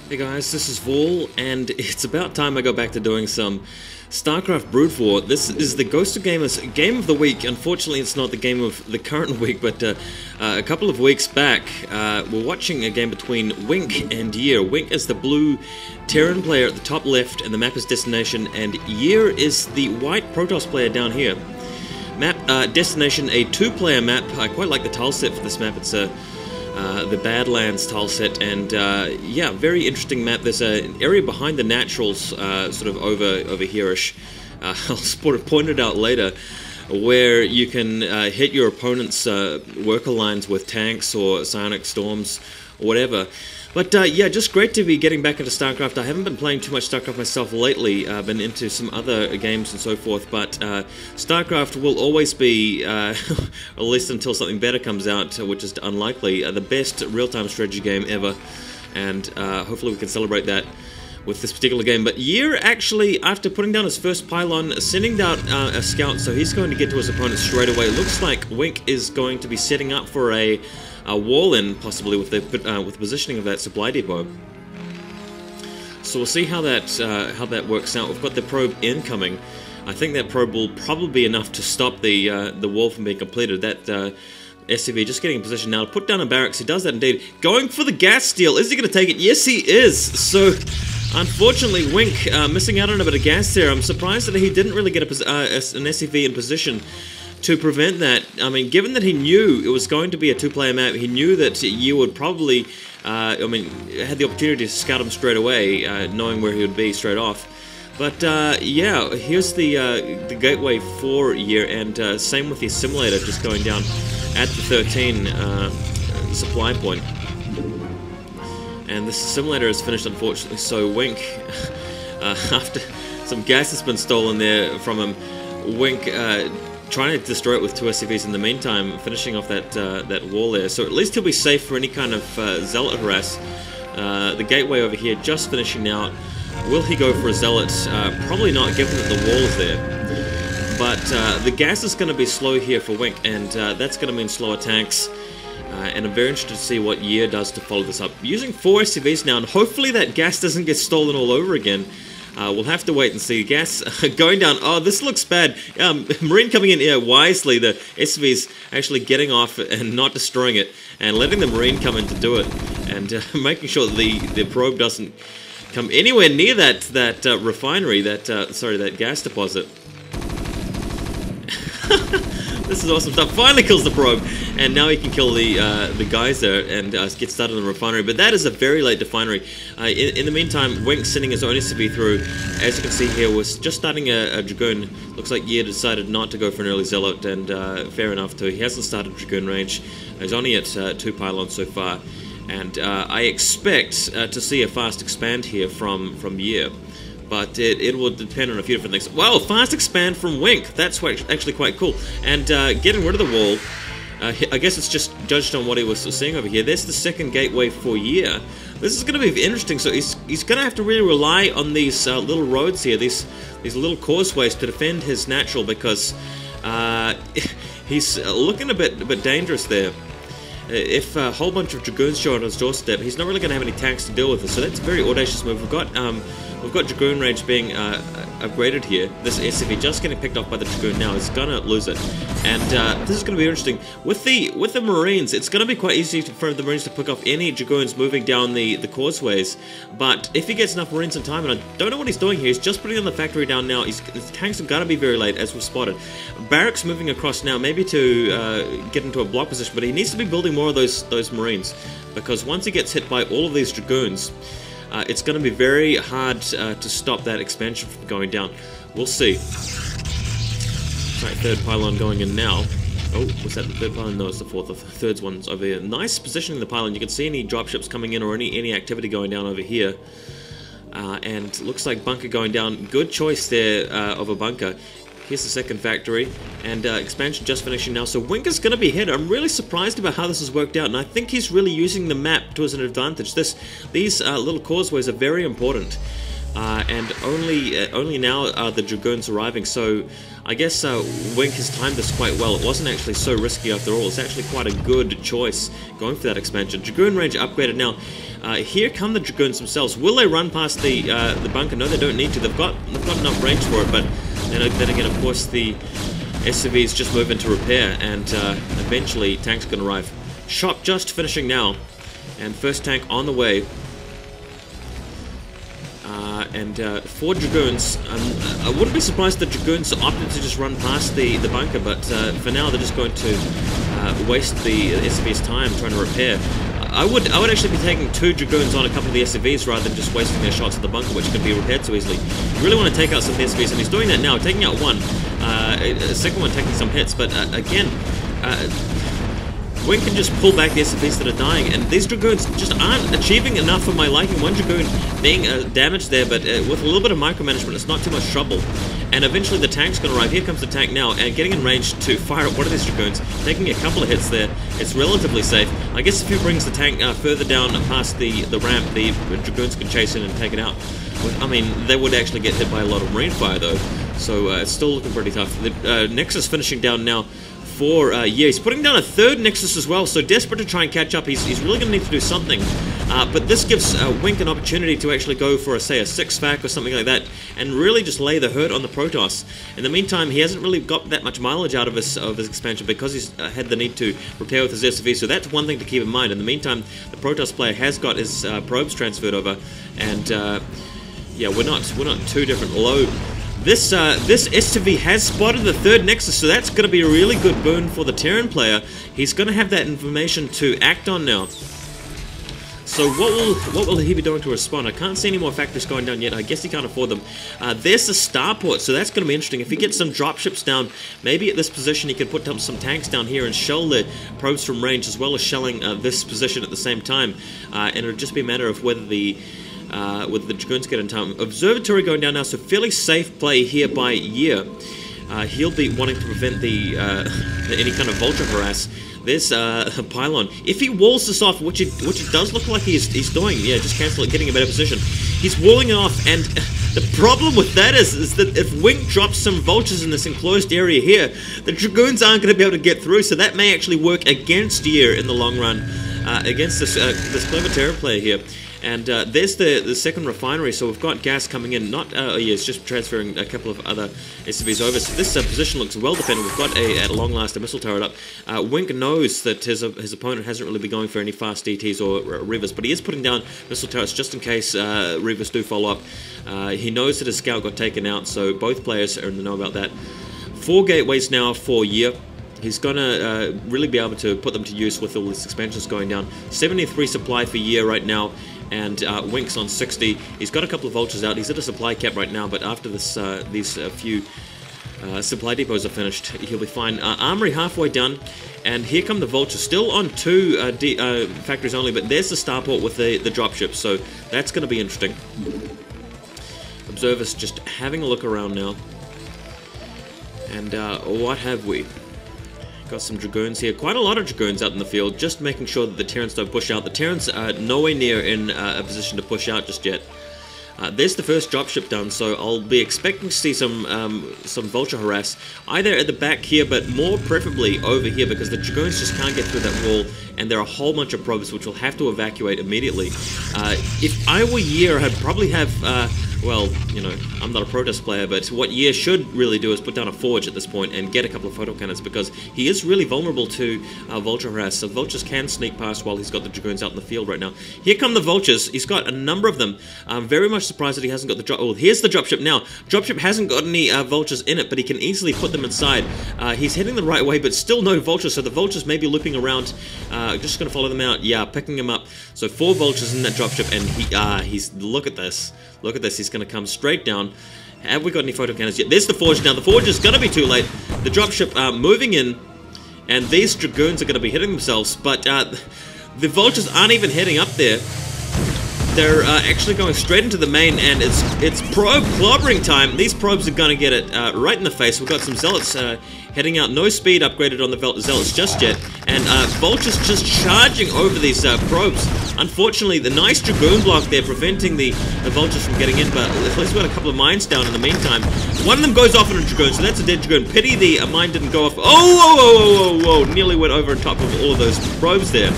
Hey guys, this is Vol, and it's about time I go back to doing some StarCraft Brood War. This is the Ghost of Gamers Game of the Week. Unfortunately, it's not the game of the current week, but a couple of weeks back, we're watching a game between Wink and Year. Wink is the blue Terran player at the top left, and the map is Destination, and Year is the white Protoss player down here. Map Destination, a two-player map. I quite like the tile set for this map. It's the Badlands tile set, and yeah, very interesting map. There's an area behind the naturals, sort of over here-ish. I'll sort of point it out later, where you can hit your opponent's worker lines with tanks or psionic storms or whatever. But yeah, just great to be getting back into StarCraft. I haven't been playing too much StarCraft myself lately. I've been into some other games and so forth, but StarCraft will always be, at least until something better comes out, which is unlikely, the best real-time strategy game ever. And hopefully we can celebrate that with this particular game. But Year actually, after putting down his first pylon, sending out a scout, so he's going to get to his opponent straight away. Looks like Wink is going to be setting up for a wall in, possibly with the positioning of that supply depot. So we'll see how that works out. We've got the probe incoming. I think that probe will probably be enough to stop the wall from being completed. That SCV just getting in position now to put down a barracks. He does that indeed. Going for the gas steal. Is he going to take it? Yes, he is. So unfortunately, Wink missing out on a bit of gas there. I'm surprised that he didn't really get an SCV in position to prevent that. I mean, given that he knew it was going to be a two-player map, he knew that you would probably, I mean, had the opportunity to scout him straight away, knowing where he would be straight off. But yeah, here's the gateway for Year, and same with the assimilator just going down at the 13 supply point. And this assimilator is finished, unfortunately. So Wink, after some gas has been stolen there from him, Wink trying to destroy it with two SCVs in the meantime, finishing off that wall there. So at least he'll be safe for any kind of zealot harass. The gateway over here just finishing out. Will he go for a zealot? Probably not, given that the wall is there. But the gas is going to be slow here for Wink, and that's going to mean slower tanks. And I'm very interested to see what Year does to follow this up. Using 4 SCVs now, and hopefully that gas doesn't get stolen all over again. We'll have to wait and see. Gas going down. Oh, this looks bad. Marine coming in wisely. The SCV's actually getting off and not destroying it, and letting the Marine come in to do it, and making sure that the probe doesn't come anywhere near that refinery, that gas deposit. This is awesome stuff. Finally kills the probe, and now he can kill the guys there and get started on the refinery. But that is a very late refinery. In the meantime, Wink sending his own SCV through. As you can see here, was just starting a Dragoon. Looks like Year decided not to go for an early Zealot, and fair enough too. He hasn't started Dragoon range. He's only at 2 pylons so far, and I expect to see a fast expand here from Year. But it will depend on a few different things. Wow, fast expand from Wink. That's actually quite cool. And getting rid of the wall, I guess it's just judged on what he was seeing over here. There's the second gateway for Year. This is going to be interesting. So he's going to have to really rely on these little roads here, these little causeways to defend his natural, because he's looking a bit dangerous there. If a whole bunch of Dragoons show on his doorstep, he's not really going to have any tanks to deal with it. So that's a very audacious move. We've got Dragoon range being upgraded here. This SCV just getting picked off by the Dragoon now. He's gonna lose it, and this is gonna be interesting with the Marines. It's gonna be quite easy for the Marines to pick off any Dragoons moving down the causeways. But if he gets enough Marines in time, and I don't know what he's doing here, he's just putting on the factory down now. His tanks are gonna be very late, as we've spotted. Barracks moving across now, maybe to get into a block position, but he needs to be building more of those Marines, because once he gets hit by all of these Dragoons, it's going to be very hard to stop that expansion from going down. We'll see. Right, third pylon going in now. Oh, was that the third pylon? No, it's the fourth. The third one's over here. Nice positioning the pylon. You can see any dropships coming in or any activity going down over here. And looks like bunker going down. Good choice there of a bunker. Here's the second factory, and expansion just finishing now. So Wink is going to be hit. I'm really surprised about how this has worked out, and I think he's really using the map to his advantage. These little causeways are very important. and only now are the Dragoons arriving. So I guess Wink has timed this quite well. It wasn't actually so risky after all. It's actually quite a good choice going for that expansion. Dragoon range upgraded now. Here come the Dragoons themselves. Will they run past the bunker? No, they don't need to. They've got enough range for it, but then again, of course, the SCVs just move into repair, and eventually tanks can arrive. Shop just finishing now, and first tank on the way. And 4 Dragoons. I wouldn't be surprised if the Dragoons opted to just run past the bunker, but for now they're just going to waste the SCV's time trying to repair. I would actually be taking 2 Dragoons on a couple of the SCVs rather than just wasting their shots at the bunker, which can be repaired so easily. You really want to take out some of the SCVs, and he's doing that now, taking out one. Second one taking some hits, but again, Wink can just pull back the SCVs that are dying, and these Dragoons just aren't achieving enough for my liking. One Dragoon being damaged there, but with a little bit of micromanagement, it's not too much trouble. And eventually the tank's going to arrive. Here comes the tank now, and getting in range to fire at one of these Dragoons, taking a couple of hits there. It's relatively safe. I guess if he brings the tank further down past the ramp, the Dragoons can chase in and take it out. I mean, they would actually get hit by a lot of marine fire though, so it's still looking pretty tough. The Nexus finishing down now. Yeah, he's putting down a 3rd Nexus as well, so desperate to try and catch up. He's really going to need to do something. But this gives Wink an opportunity to actually go for, say, a 6-fac or something like that, and really just lay the hurt on the Protoss. In the meantime, he hasn't really got that much mileage out of his expansion because he's had the need to repair with his SCV, so that's one thing to keep in mind. In the meantime, the Protoss player has got his probes transferred over, and yeah, we're not too different. Low. This SCV has spotted the 3rd Nexus, so that's going to be a really good boon for the Terran player. He's going to have that information to act on now. So what will he be doing to respond? I can't see any more factories going down yet. I guess he can't afford them. There's the starport, so that's going to be interesting. If he gets some dropships down, maybe at this position he could put down some tanks down here and shell the probes from range, as well as shelling this position at the same time. And it'll just be a matter of whether the Dragoons get in time. Observatory going down now, so fairly safe play here by Year. He'll be wanting to prevent any kind of vulture harass. There's a pylon. If he walls this off, which it does look like he's doing, yeah, just cancel it, getting a better position. He's walling it off, and the problem with that is that if Wink drops some vultures in this enclosed area here, the Dragoons aren't going to be able to get through, so that may actually work against Year in the long run, against this clever Terran player here. And there's the second refinery, so we've got gas coming in. Yeah, it's just transferring a couple of other SCVs over. So this position looks well defended. We've got at long last a missile turret up. Wink knows that his opponent hasn't really been going for any fast DTs or Reavers, but he is putting down missile turrets just in case Reavers do follow up. He knows that his scout got taken out, so both players are in the know about that. 4 gateways now for Year. He's going to really be able to put them to use with all these expansions going down. 73 supply for Year right now, and Wink's on 60. He's got a couple of vultures out. He's at a supply cap right now, but after this, these few supply depots are finished, he'll be fine. Armory halfway done, and here come the vultures. Still on 2 factories only, but there's the starport with the dropship, so that's going to be interesting. Observers just having a look around now. And what have we? Got some Dragoons here. Quite a lot of Dragoons out in the field, just making sure that the Terrans don't push out. The Terrans are nowhere near in a position to push out just yet. There's the first dropship done, so I'll be expecting to see some vulture harass, either at the back here, but more preferably over here, because the Dragoons just can't get through that wall, and there are a whole bunch of probes which will have to evacuate immediately. If I were Year, I'd probably have... well, you know, I'm not a Protoss player, but what Year should really do is put down a forge at this point and get a couple of photocannons, because he is really vulnerable to vulture harass. So vultures can sneak past while he's got the Dragoons out in the field right now. Here come the vultures. He's got a number of them. I'm very much surprised that he hasn't got the drop. Oh, here's the dropship now. Dropship hasn't got any vultures in it, but he can easily put them inside. He's heading the right way, but still no vultures, so the vultures may be looping around. Just going to follow them out. Yeah, picking them up. So 4 vultures in that dropship, and he's look at this. Look at this. He's going to come straight down. Have we got any photocannons yet? There's the forge now. The forge is going to be too late. The dropship moving in, and these Dragoons are going to be hitting themselves, but the vultures aren't even heading up there. they're actually going straight into the main, and it's probe clobbering time. These probes are going to get it right in the face. We've got some Zealots heading out. No speed upgraded on the Zealots just yet, and Vultures just charging over these probes. Unfortunately, the nice Dragoon block there preventing the Vultures from getting in, but at least we've got a couple of mines down in the meantime. One of them goes off on a Dragoon, so that's a dead Dragoon. Pity the mine didn't go off. Oh, whoa, whoa, whoa, whoa, whoa, nearly went over on top of all of those probes there.